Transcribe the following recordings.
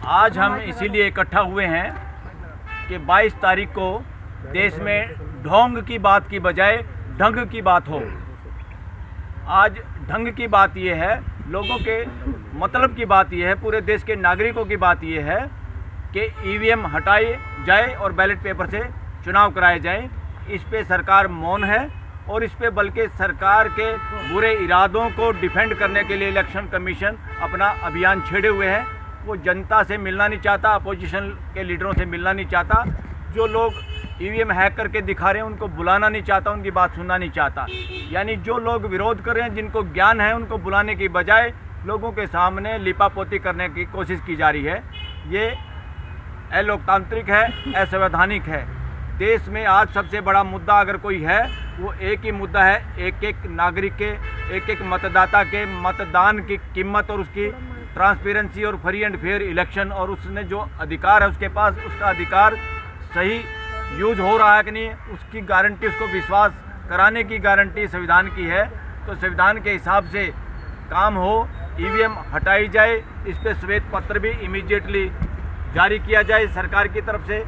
आज हम इसीलिए इकट्ठा हुए हैं कि 22 तारीख को देश में ढोंग की बात की बजाय ढंग की बात हो। आज ढंग की बात यह है, लोगों के मतलब की बात यह है, पूरे देश के नागरिकों की बात यह है कि ईवीएम हटाए जाए और बैलेट पेपर से चुनाव कराए जाएं। इस पे सरकार मौन है और इस पे बल्कि सरकार के बुरे इरादों को डिफेंड करने के लिए इलेक्शन कमीशन अपना अभियान छेड़े हुए है। वो जनता से मिलना नहीं चाहता, अपोजिशन के लीडरों से मिलना नहीं चाहता। जो लोग ईवीएम हैक करके दिखा रहे हैं उनको बुलाना नहीं चाहता, उनकी बात सुनना नहीं चाहता। यानी जो लोग विरोध कर रहे हैं, जिनको ज्ञान है, उनको बुलाने की बजाय लोगों के सामने लिपापोती करने की कोशिश की जा रही है। ये अलोकतांत्रिक है, असंवैधानिक है। देश में आज सबसे बड़ा मुद्दा अगर कोई है वो एक ही मुद्दा है, एक एक नागरिक के, एक एक मतदाता के मतदान की कीमत और उसकी ट्रांसपेरेंसी और फ्री एंड फेयर इलेक्शन, और उसने जो अधिकार है उसके पास, उसका अधिकार सही यूज हो रहा है कि नहीं, उसकी गारंटी, उसको विश्वास कराने की गारंटी संविधान की है। तो संविधान के हिसाब से काम हो, ईवीएम हटाई जाए, इस पर श्वेत पत्र भी इमीडिएटली जारी किया जाए सरकार की तरफ से।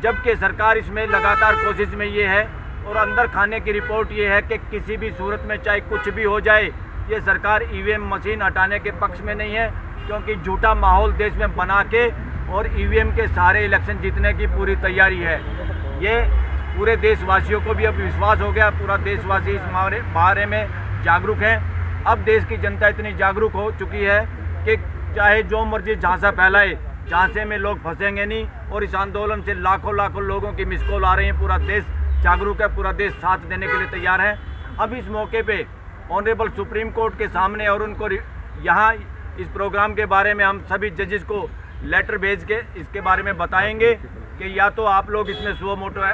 जबकि सरकार इसमें लगातार कोशिश में ये है और अंदर खाने की रिपोर्ट ये है कि किसी भी सूरत में चाहे कुछ भी हो जाए, ये सरकार ईवीएम मशीन हटाने के पक्ष में नहीं है, क्योंकि झूठा माहौल देश में बना के और ईवीएम के सारे इलेक्शन जीतने की पूरी तैयारी है। ये पूरे देशवासियों को भी अब विश्वास हो गया, पूरा देशवासी इस बारे में जागरूक है। अब देश की जनता इतनी जागरूक हो चुकी है कि चाहे जो मर्जी झांसा फैलाए, झांसे में लोग फंसेंगे नहीं। और इस आंदोलन से लाखों लाखों लोगों की मिस कॉल आ रही है। पूरा देश जागरूक है, पूरा देश साथ देने के लिए तैयार है। अब इस मौके पे ऑनरेबल सुप्रीम कोर्ट के सामने और उनको यहाँ इस प्रोग्राम के बारे में हम सभी जजेस को लेटर भेज के इसके बारे में बताएंगे कि या तो आप लोग इसमें सुओ मोटो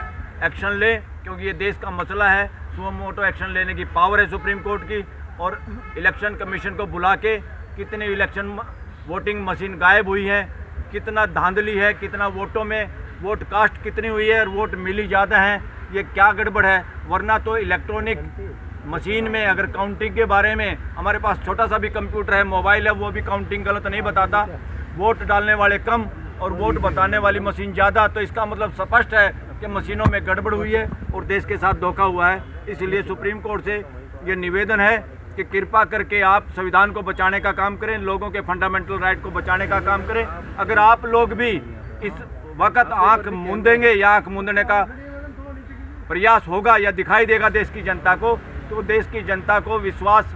एक्शन लें, क्योंकि ये देश का मसला है। सुओ मोटो एक्शन लेने की पावर है सुप्रीम कोर्ट की। और इलेक्शन कमीशन को बुला के कितनी इलेक्शन वोटिंग मशीन गायब हुई है, कितना धांधली है, कितना वोटों में वोट कास्ट कितनी हुई है और वोट मिली ज़्यादा है, ये क्या गड़बड़ है। वरना तो इलेक्ट्रॉनिक मशीन में अगर काउंटिंग के बारे में हमारे पास छोटा सा भी कंप्यूटर है, मोबाइल है, वो भी काउंटिंग गलत नहीं बताता। वोट डालने वाले कम और वोट बताने वाली मशीन ज़्यादा, तो इसका मतलब स्पष्ट है कि मशीनों में गड़बड़ हुई है और देश के साथ धोखा हुआ है। इसलिए सुप्रीम कोर्ट से ये निवेदन है कि कृपा करके आप संविधान को बचाने का काम करें, लोगों के फंडामेंटल राइट को बचाने का काम करें। अगर आप लोग भी इस वक्त आंख मूंदेंगे या आंख मूंदने का प्रयास होगा या दिखाई देगा देश की जनता को, तो देश की जनता को विश्वास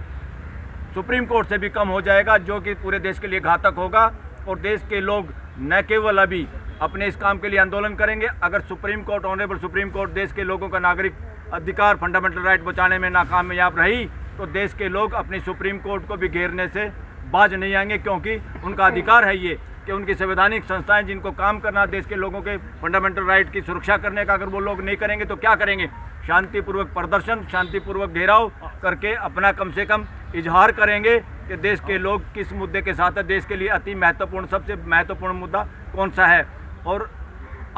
सुप्रीम कोर्ट से भी कम हो जाएगा, जो कि पूरे देश के लिए घातक होगा। और देश के लोग न केवल अभी अपने इस काम के लिए आंदोलन करेंगे, अगर supreme court, honourable supreme court देश के लोगों का नागरिक अधिकार, फंडामेंटल राइट बचाने में नाकामयाब रही, तो देश के लोग अपनी सुप्रीम कोर्ट को भी घेरने से बाज नहीं आएंगे, क्योंकि उनका अधिकार है ये कि उनकी संवैधानिक संस्थाएं जिनको काम करना देश के लोगों के फंडामेंटल राइट की सुरक्षा करने का, अगर वो लोग नहीं करेंगे तो क्या करेंगे। शांतिपूर्वक प्रदर्शन, शांतिपूर्वक घेराव करके अपना कम से कम इजहार करेंगे कि देश के लोग किस मुद्दे के साथ है, देश के लिए अति महत्वपूर्ण, सबसे महत्वपूर्ण मुद्दा कौन सा है। और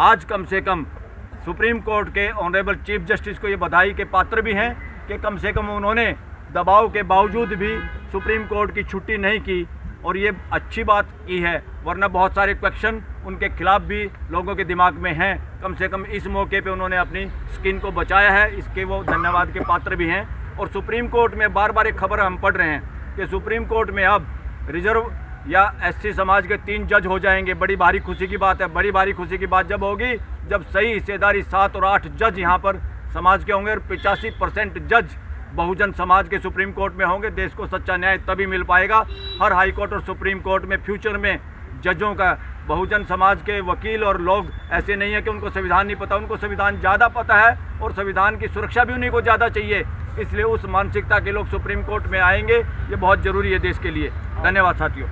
आज कम से कम सुप्रीम कोर्ट के ऑनरेबल चीफ जस्टिस को ये बधाई के पात्र भी हैं कि कम से कम उन्होंने दबाव के बावजूद भी सुप्रीम कोर्ट की छुट्टी नहीं की, और ये अच्छी बात की है। वरना बहुत सारे क्वेश्चन उनके खिलाफ भी लोगों के दिमाग में हैं। कम से कम इस मौके पे उन्होंने अपनी स्किन को बचाया है, इसके वो धन्यवाद के पात्र भी हैं। और सुप्रीम कोर्ट में बार बार एक खबर हम पढ़ रहे हैं कि सुप्रीम कोर्ट में अब रिजर्व या SC समाज के 3 जज हो जाएंगे। बड़ी भारी खुशी की बात है। बड़ी भारी खुशी की बात जब होगी जब सही हिस्सेदारी 7 और 8 जज यहाँ पर समाज के होंगे और 85% जज बहुजन समाज के सुप्रीम कोर्ट में होंगे। देश को सच्चा न्याय तभी मिल पाएगा। हर हाई कोर्ट और सुप्रीम कोर्ट में फ्यूचर में जजों का बहुजन समाज के वकील और लोग ऐसे नहीं है कि उनको संविधान नहीं पता, उनको संविधान ज़्यादा पता है और संविधान की सुरक्षा भी उन्हीं को ज़्यादा चाहिए। इसलिए उस मानसिकता के लोग सुप्रीम कोर्ट में आएंगे, ये बहुत ज़रूरी है देश के लिए। धन्यवाद साथियों।